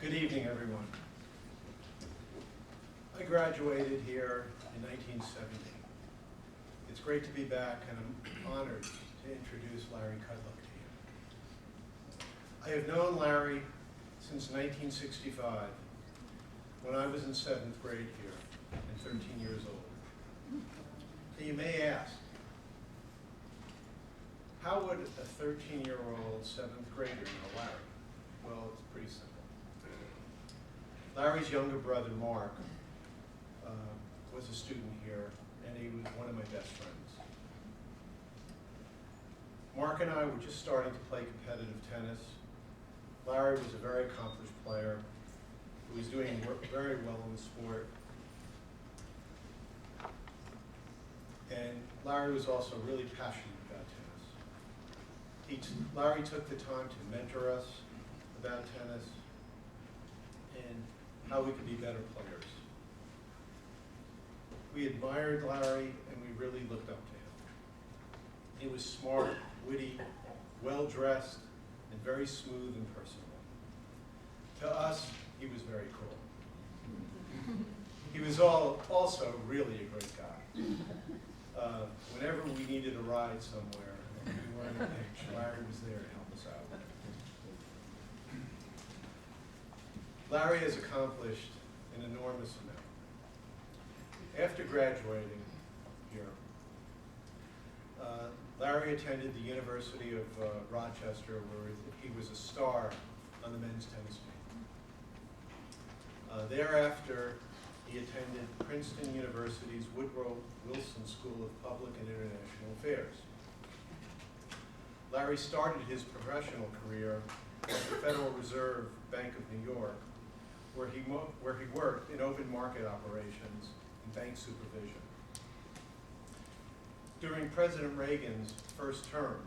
Good evening, everyone. I graduated here in 1970. It's great to be back, and I'm honored to introduce Larry Kudlow to you. I have known Larry since 1965, when I was in 7th grade here and 13 years old. So you may ask, how would a 13-year-old 7th grader know Larry? Well, it's pretty simple. Larry's younger brother, Mark, was a student here, and he was one of my best friends. Mark and I were just starting to play competitive tennis. Larry was a very accomplished player who was doing very well in the sport. And Larry was also really passionate about tennis. Larry took the time to mentor us about tennis and how we could be better players. We admired Larry and we really looked up to him. He was smart, witty, well-dressed, and very smooth and personable. To us, he was very cool. He was also really a great guy. Whenever we needed a ride somewhere, and we weren't in a pinch, Larry was there to help us out. Larry has accomplished an enormous amount. After graduating here, Larry attended the University of Rochester, where he was a star on the men's tennis team. Thereafter, he attended Princeton University's Woodrow Wilson School of Public and International Affairs. Larry started his professional career at the Federal Reserve Bank of New York, where he worked in open market operations and bank supervision. During President Reagan's first term,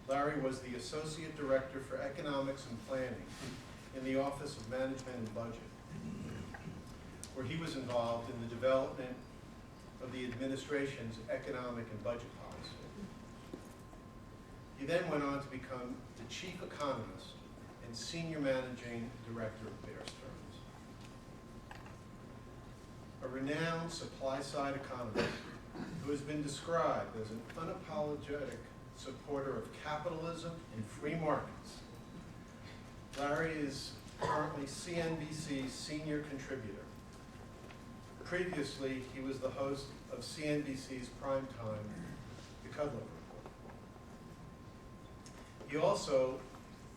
Larry was the Associate Director for Economics and Planning in the Office of Management and Budget, where he was involved in the development of the administration's economic and budget policy. He then went on to become the Chief Economist and Senior Managing Director of Bear Stearns. A renowned supply-side economist who has been described as an unapologetic supporter of capitalism and free markets. Larry is currently CNBC's senior contributor. Previously, he was the host of CNBC's primetime, The Kudlow Report. He also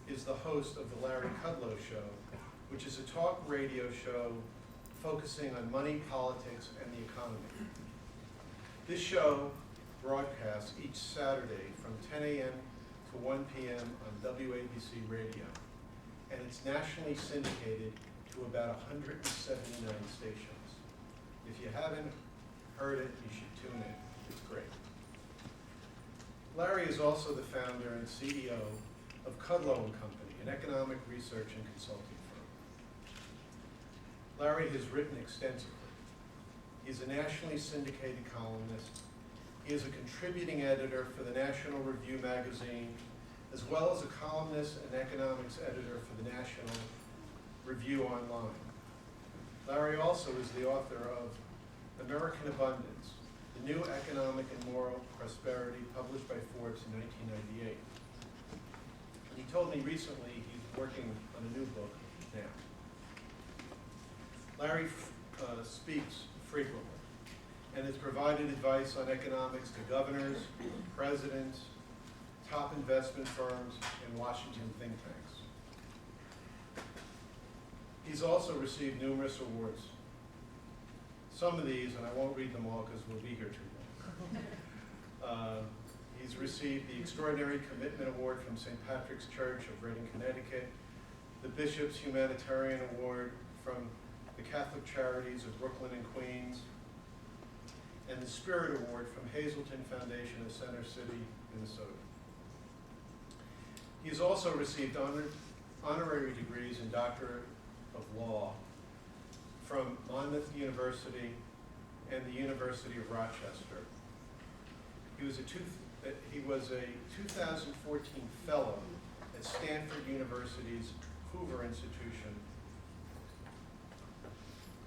is the host of The Larry Kudlow Show, which is a talk radio show focusing on money, politics, and the economy. This show broadcasts each Saturday from 10 a.m. to 1 p.m. on WABC radio, and it's nationally syndicated to about 179 stations. If you haven't heard it, you should tune in. It's great. Larry is also the founder and CEO of Kudlow & Company, an economic research and consulting firm. Larry has written extensively. He's a nationally syndicated columnist. He is a contributing editor for the National Review magazine, as well as a columnist and economics editor for the National Review Online. Larry also is the author of American Abundance, the New Economic and Moral Prosperity, published by Forbes in 1998. And he told me recently he's working on a new book now. Larry speaks frequently and has provided advice on economics to governors, presidents, top investment firms, and Washington think tanks. He's also received numerous awards. Some of these, and I won't read them all because we'll be here too long. He's received the Extraordinary Commitment Award from St. Patrick's Church of Reading, Connecticut, the Bishop's Humanitarian Award from the Catholic Charities of Brooklyn and Queens, and the Spirit Award from Hazelton Foundation of Center City, Minnesota. He's also received honorary degrees in Doctor of Law from Monmouth University and the University of Rochester. He was a 2014 fellow at Stanford University's Hoover Institution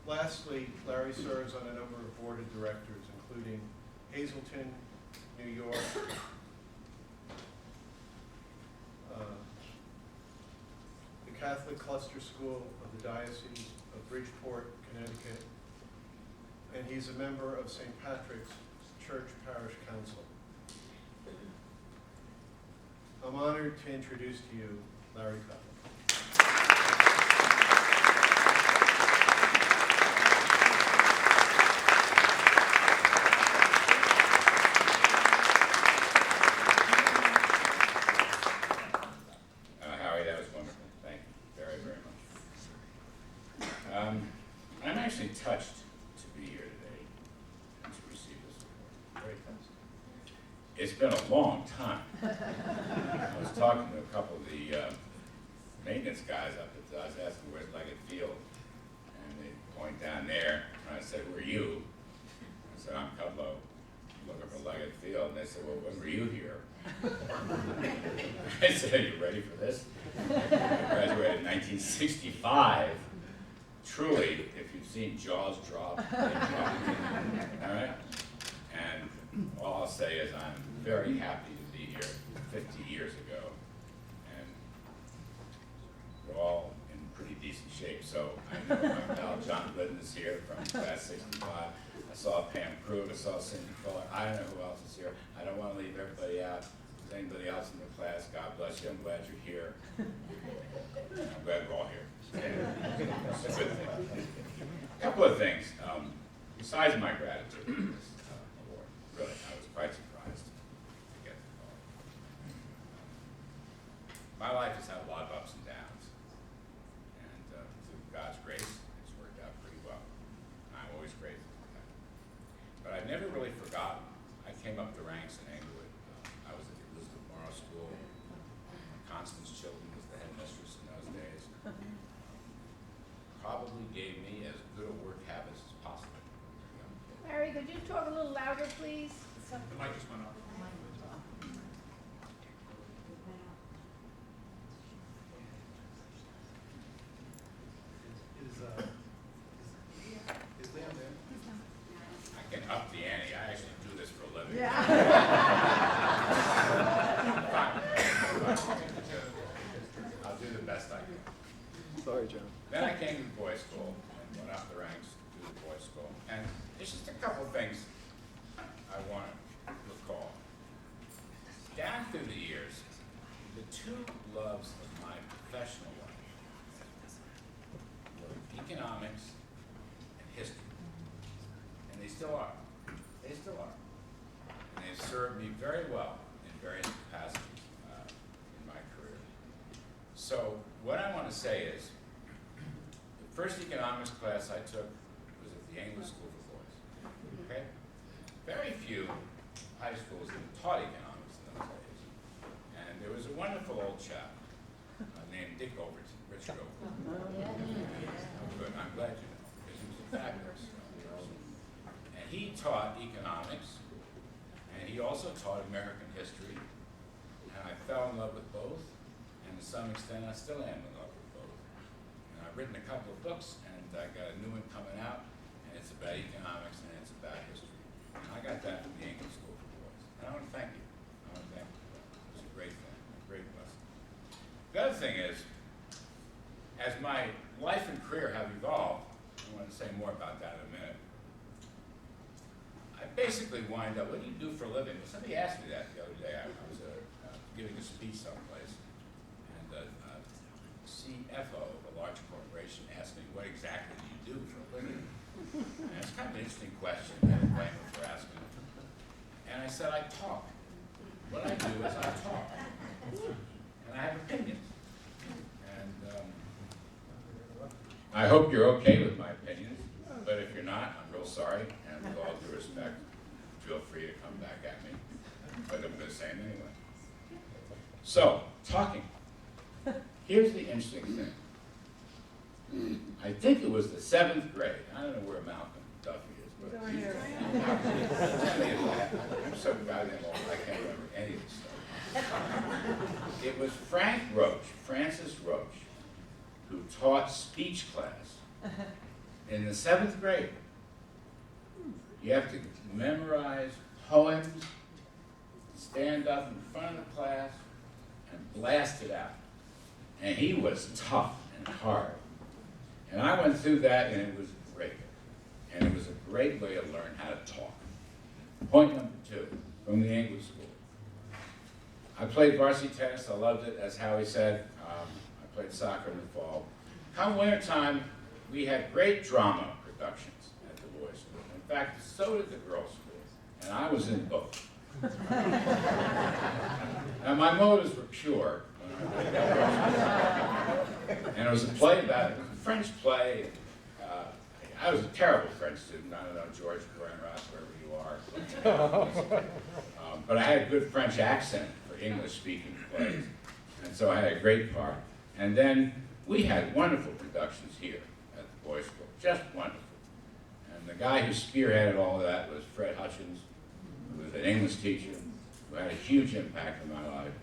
Lastly, Larry serves on a number of board of directors, including Hazleton, New York, the Catholic Cluster School of the Diocese of Bridgeport, Connecticut, and he's a member of St. Patrick's Church Parish Council. I'm honored to introduce to you Larry Kudlow. Howie, that was wonderful. Thank you very, very much. I'm actually touched to be here today and to receive this award. Very touched. It's been a long time. I was talking to a couple of the maintenance guys up at, I was asking where's Leggett Field, and they point down there, and I said, where are you? I said, I'm Kudlow, looking for Leggett Field, and they said, well, when were you here? I said, are you ready for this? I graduated in 1965. Truly, if you've seen Jaws drop, they drop. All right? And all I'll say is I'm very happy to be here 50 years ago, and we're all in pretty decent shape. So I know my pal John Glidden is here from class 65. I saw Pam Krug, I saw Cindy Fuller. I don't know who else is here. I don't want to leave everybody out. If there's anybody else in the class, God bless you. I'm glad you're here. I'm glad we're all here. It's a good thing. A couple of things. Besides my gratitude for this award, really, I was quite surprised to get the call. My life has had a lot of ups and downs, and through God's grace, it's worked out pretty well. I'm always grateful for that. But I've never really forgotten. I came up the ranks in Englewood. I was at the Elizabeth Morrow School. Constance Chilton was the headmistress in those days. Probably gave me as good a work habits as possible. Larry, could you talk a little louder, please? The mic just went off. Is Liam there? I can up the ante. I actually do this for a living. Yeah. I'll do the best I can. Sorry, John. Then I came to the boys' school and went up the ranks to the boys' school. And there's just a couple of things I want to recall. Down through the years, the two loves of my professional life were economics and history. And they still are. They still are. And they've served me very well in various capacities in my career. So what I want to say is, the first economics class I took was at the English School for Boys. Okay? Very few high schools even taught economics in those days. And there was a wonderful old chap named Dick Overton, Richard Overton. Oh, good. I'm glad you know, because he was a fabulous person. And he taught economics, and he also taught American history. And I fell in love with both, and to some extent I still am in love with both. And I've written a couple of books, and I got a new one coming out, and it's about economics and it's about history. And I got that from the English School for Boys. And I want to thank you. I want to thank you. It was a great thing, a great blessing. The other thing is, as my life and career have evolved, I want to say more about that in a minute. I basically wind up, what do you do for a living? Well, somebody asked me that the other day. I was giving a speech someplace, and the CFO of a large corporation asked me, what exactly do you do for a living? And it's kind of an interesting question, I don't blame her for asking it. And I said, I talk. What I do is I talk. And I have opinions. And I hope you're okay with my opinions, but if you're not, I'm real sorry, and with all due respect, feel free to come back at me, but I'm going to say them anyway. So, talking. Here's the interesting thing. I think it was the 7th grade. I don't know where Malcolm Duffy is, but I'm so goddamn old, I can't remember any of this stuff. It was Francis Roach, who taught speech class In the 7th grade, you have to memorize poems, stand up in front of the class, and blast it out. And he was tough and hard. And I went through that, and it was great. And it was a great way to learn how to talk. Point number 2, from the English school. I played varsity tennis. I loved it, as Howie said. I played soccer in the fall. Come wintertime, we had great drama productions at the boys' school. In fact, so did the girls' school. And I was in both. Now, my motives were pure. And it was a play about it. It was a French play. I was a terrible French student. I don't know, George, Brian Ross, wherever you are. But I had a good French accent for English-speaking plays. And so I had a great part. And then we had wonderful productions here at the boys' school, just wonderful. And the guy who spearheaded all of that was Fred Hutchins, who was an English teacher, who had a huge impact on my life.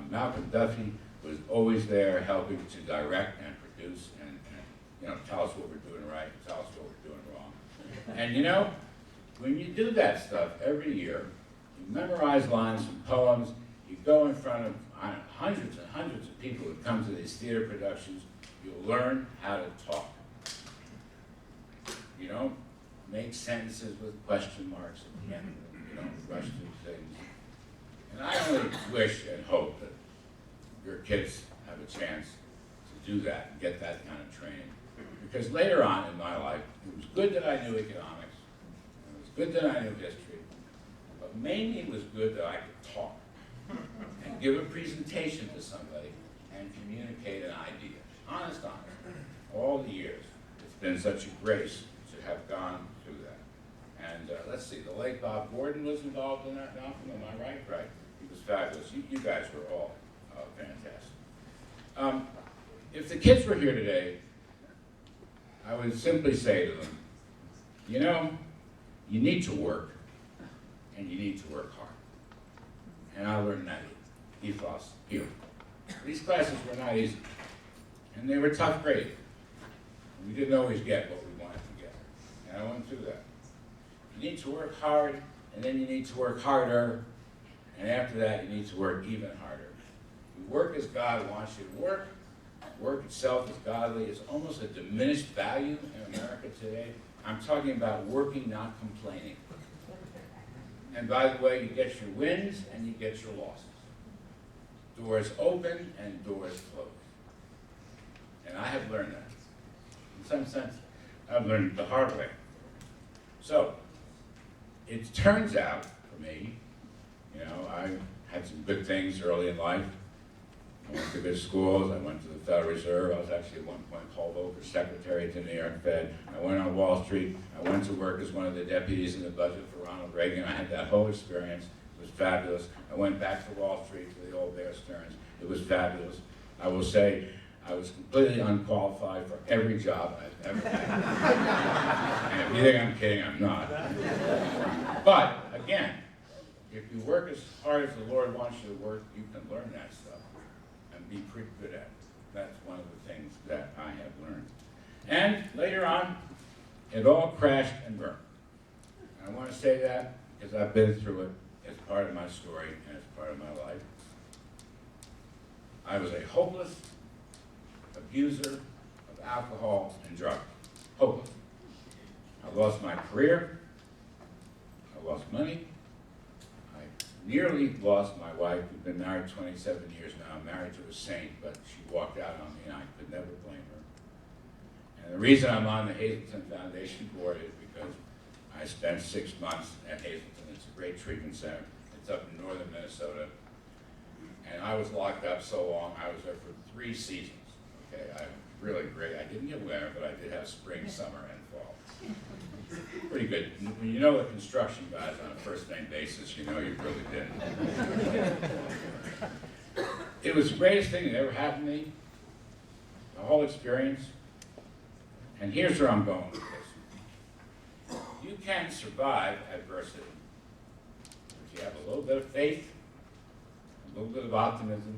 Malcolm Duffy was always there helping to direct and produce and you know, tell us what we're doing right, tell us what we're doing wrong. And you know, when you do that stuff every year, you memorize lines from poems, you go in front of hundreds and hundreds of people who come to these theater productions, you'll learn how to talk. You don't make sentences with question marks at the end. You don't rush through things. And I only wish and hope that your kids have a chance to do that and get that kind of training. Because later on in my life, it was good that I knew economics, and it was good that I knew history, but mainly it was good that I could talk and give a presentation to somebody and communicate an idea. Honest. All the years, it's been such a grace to have gone through that. And let's see, the late Bob Gordon was involved in that. Malcolm, am I right? Right. He was fabulous. You guys were all fantastic. If the kids were here today, I would simply say to them, you know, you need to work, and you need to work hard. And I learned that ethos here. These classes were not easy, and they were tough grades. We didn't always get what we wanted to get, and I went through that. You need to work hard, and then you need to work harder, and after that, you need to work even harder. You work as God wants you to work. Work itself is godly. It's almost a diminished value in America today. I'm talking about working, not complaining. And by the way, you get your wins and you get your losses. Doors open and doors close. And I have learned that. In some sense, I've learned it the hard way. So, it turns out for me, you know, I had some good things early in life. I went to good schools. I went to the Federal Reserve. I was actually at one point called over secretary to the New York Fed. I went on Wall Street. I went to work as one of the deputies in the budget for Ronald Reagan. I had that whole experience. It was fabulous. I went back to Wall Street to the old Bear Stearns. It was fabulous. I will say I was completely unqualified for every job I've ever had. And if you think I'm kidding, I'm not. But again, if you work as hard as the Lord wants you to work, you can learn that stuff and be pretty good at it. That's one of the things that I have learned. And later on, it all crashed and burned. I want to say that because I've been through it as part of my story and as part of my life. I was a hopeless abuser of alcohol and drugs. Hopeless. I lost my career. I lost money. I nearly lost my wife. We've been married 27 years now. I'm married to a saint, but she walked out on me, and I could never blame her. And the reason I'm on the Hazleton Foundation board is because I spent 6 months at Hazleton. It's a great treatment center. It's up in northern Minnesota. And I was locked up so long, I was there for 3 seasons. Okay, I'm really great. I didn't get winter, but I did have spring, summer, and fall. Pretty good. When you know the construction guys on a first-name basis, you know you really did. It was the greatest thing that ever happened to me, the whole experience. And here's where I'm going with this. You can survive adversity if you have a little bit of faith, a little bit of optimism,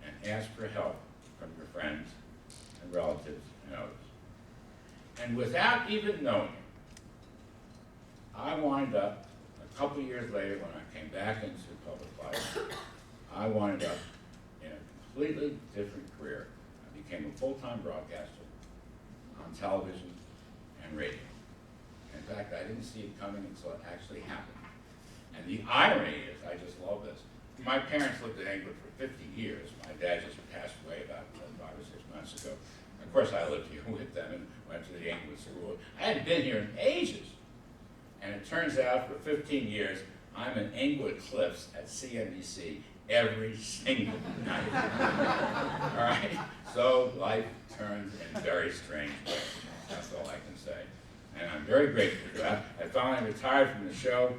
and ask for help from your friends and relatives and others. And without even knowing it, I wound up, a couple years later, when I came back into public life, I wound up in a completely different career. I became a full-time broadcaster on television and radio. In fact, I didn't see it coming until it actually happened. And the irony is, I just love this. My parents lived in England for 50 years. My dad just passed away about 5 or 6 months ago. Of course, I lived here with them and went to the England school. I hadn't been here in ages. And it turns out, for 15 years, I'm in Englewood Cliffs at CNBC every single night. All right? So life turns in very strange ways. That's all I can say. And I'm very grateful for that. I finally retired from the show.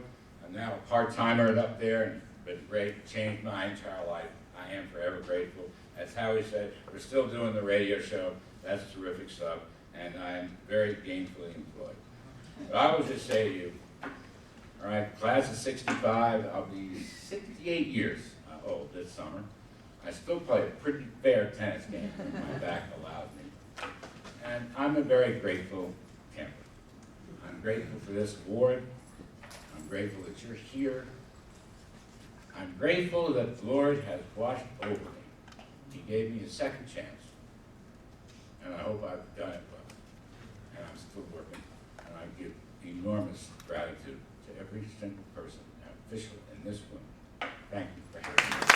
I'm now a part-timer up there, and it's been great. Changed my entire life. I am forever grateful. As Howie said, we're still doing the radio show. That's terrific stuff. And I'm very gainfully employed. But I will just say to you, all right, class of 65, I'll be 68 years old this summer. I still play a pretty fair tennis game when my back allows me. And I'm a very grateful camper. I'm grateful for this award. I'm grateful that you're here. I'm grateful that the Lord has watched over me. He gave me a second chance. And I hope I've done it well. And I'm still working. And I give enormous gratitude to every single person, official in this room. Thank you for having me.